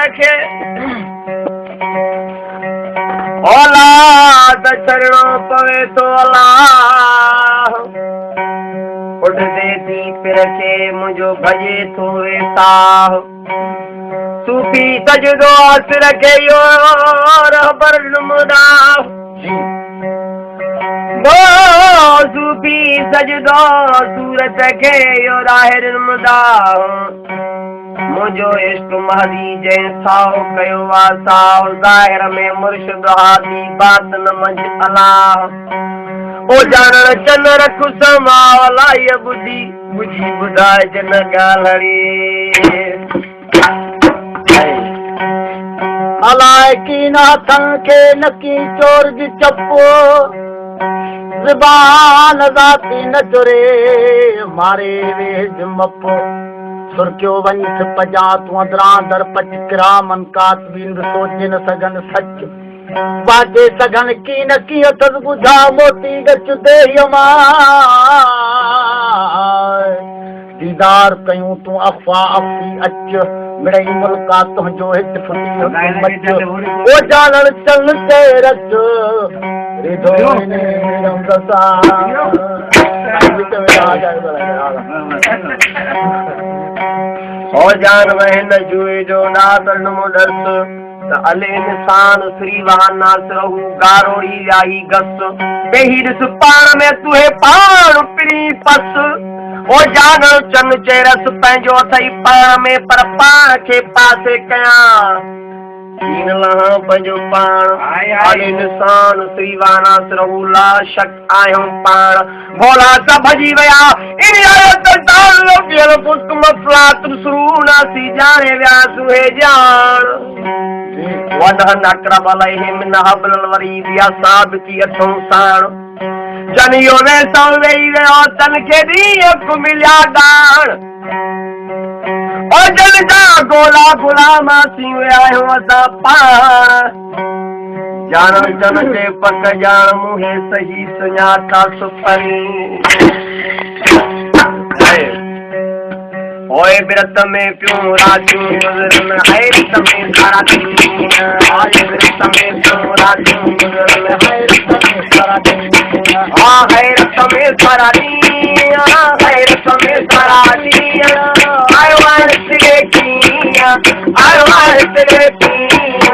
रखे औलाद छड़ो पवे तो अल्लाह उठदे दी पिर के मुझो भजे तो वेताह सूफी सजदो आस रखे यो रहबर नुमदा वो सूफी सजदो सूरत के यो राहिर नुमदा मुझो इश्क महदी जैसाओ कयो वासाओ ज़ाहिर में मुर्शिद हादी बातन मंझ अलाह ओ जानण चन रख समाओ लाई बुधी बुझी बुधाए जन गालड़ी अलाए की नाथन के नकी चोर जी चप्पो ज़बान ज़ाती न चुरे मारे वेज मप्पो सुर्क्यो वंश पजा तू अंदरा दर पच किरामन कातबीन सोचे न सगन सच वाजे सगन की न की अथस बुझा मोती गच दे यमा दीदार कयूं तू अफ़ा अफ़ी अच मिड़ई मुल्का तुंहिंजो हित फुटी ओ जानण चल ते रच रिधो ने रमसा ओ जान वहन जुए जो नादन मुदस त अले इंसान श्रीवान नासरहू गारोड़ी लाई गस बेहिरस पाण में तुहे पाण पिरी पस ओ जान चन चेरस पंहिंजो अथई पाण में पर पाण खे पासे कयां कीन लहा पंहिंजो पाण अले इंसान श्रीवान नासरहू ला शक आहियूं पाण भोला सा भजी विया इन आयत तालो पियल कुक मसला तुसरू नासी जाने व्या सुहे जान वदहन अकरब अलैहिम नहबल वरीद या साबिती अठों साण जनियो वे सौ वेई वियो तन खे ॾींहुं मिलिया दाण ओ जन जा गोला गुलामा थी विया आहियूं असां पाण जान जन जे पक जान मुहे सही सुञाता सुपरी ओए बिरत में प्यूं राजू गुजरन हैरत में सारा दिन ओए बिरत में प्यूं राजू गुजरन हैरत में सारा दिन हैरत में सारा दिन हैरत में सारा दिन I want to get Kiya I want to get किया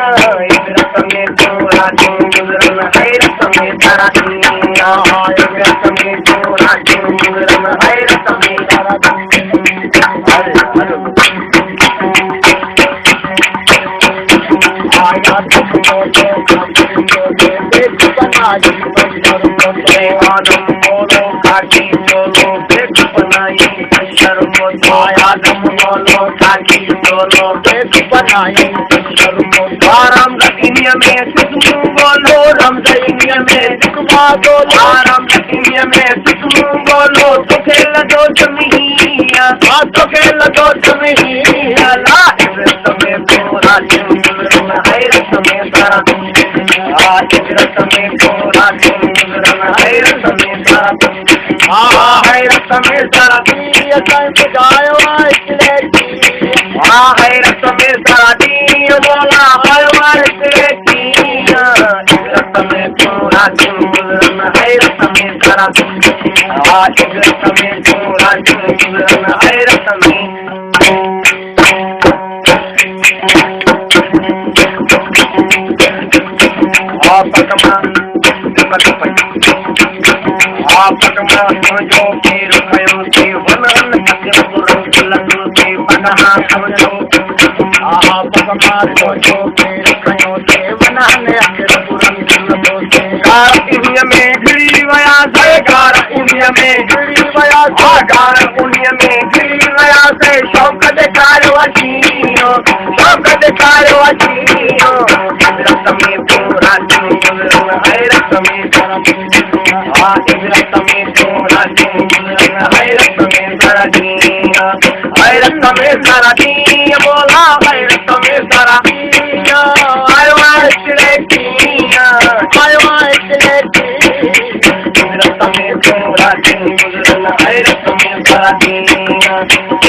बिरत में प्यूं राजू गुजरन हैरत में सारा दिन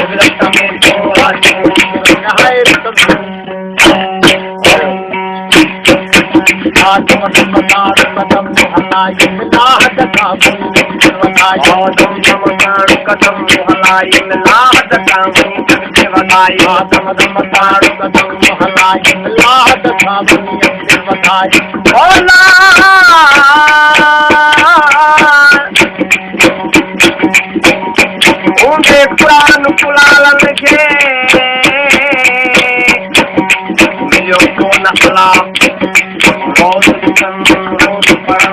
बिरत में प्यूं राजू गुजरन हैरत में सारा दिन I आदम दम ताड़ कदम हलाई मिलाह जका बनी वधाई आदम दम ताड़ कदम हलाई मिलाह जका बनी वधाई आदम दम ताड़ कदम हलाई मिलाह जका बनी वधाई भोला उनके पुराण पुलालन के मिलो को नखला रोज पढ़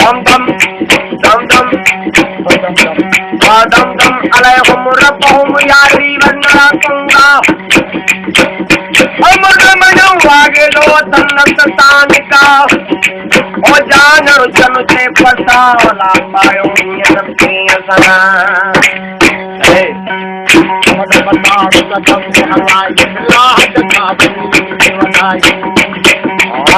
दम दम दम दम दम दम अलैहुम रब्बुहुम यारी वन्ना कुंगा अमर मनो आगे दो तन्नत तानिका ओ जानो जन से फसाला पायो नियत के सना हे मदद ताड़ कदम हलाई मिलाह जका बनी वधाई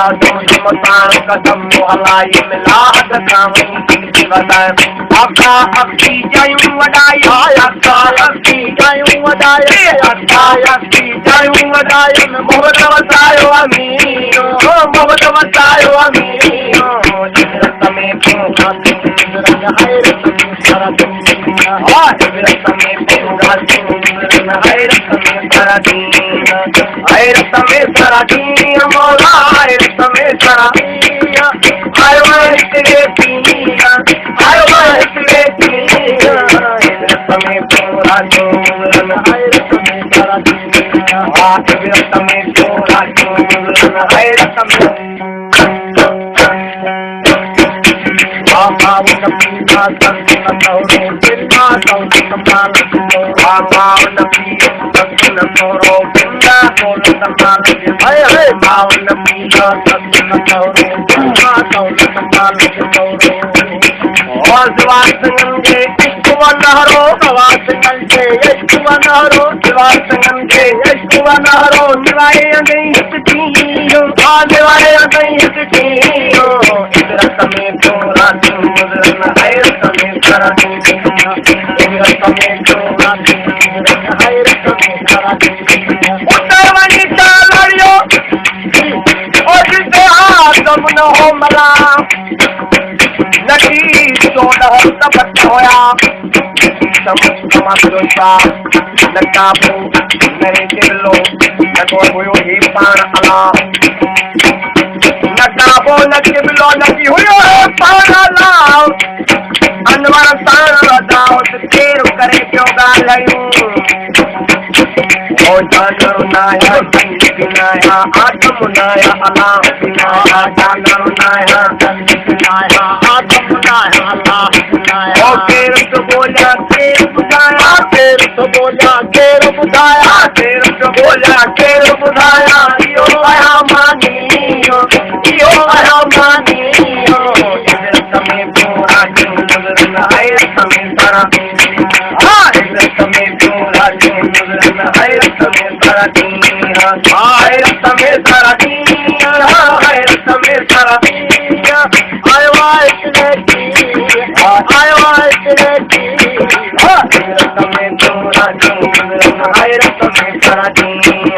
आदम दम ताड़ कदम हलाई मिलाह जका बनी वधाई अक्का अक्की जायूं वधाई अक्का अक्की जायूं वधाई अक्का अक्की जायूं वधाई मोहब्बत वसायो अमीनो मोहब्बत वसायो अमीनो इजरत में पूरा रंग हैरत में सारा दुनिया इजरत में पूरा दुनिया हैरत में सारा दुनिया हैरत में सारा दुनिया मौला हैरत में सारा दुनिया आयो तेरे पीना आयो तेरे पीना इजरत में पूरा दुनिया हैरत में सारा दुनिया इजरत में पूरा दुनिया हैरत में आमाव नपीना संग नौरो बिना कौल संभाल आमाव नपीना संग नौरो बिना कौल संभाल हाय हाय माव नपीना संग नौरो बिना कौल संभाल और स्वासंगम के इश्कवनहरो स्वासंगम के इश्कवनहरो स्वासंगम के इश्कवनहरो निवाए गई हितकीयो निवाए गई हितकीयो इजरत में पूरा दुनिया हैरत में सारा दुनिया इजरत में पूरा दुनिया हैरत में सारा दुनिया उतर वनिता लड़ियो और जिसे आदम न हो मला नटी सोलह सबक होया समझोसा नकाबू मेरे दिलो नको हुयो ही पान अला नकाबो नकिबलो नकी हुयो है पान अला अनवर तान दाओ तेर करे क्यों गालयूं ओ जानर नाया बिनाया आदम नाया अला बिनाया जानर नाया बिनाया आदम नाया अला बिनाया ओ तेर तो बोला तेर बुझाया तेर तो बोला तेर बुझाया तेर तो बोला तेर बुझाया यो आया मानियो इजरत में पूरा दुनिया हैरत में सारा इजरत में पूरा दुनिया हैरत में सारा दुनिया हैरत में सारा दुनिया हैरत में सारा दुनिया आयो इतने की इजरत में पूरा दुनिया हैरत में सारा दुनिया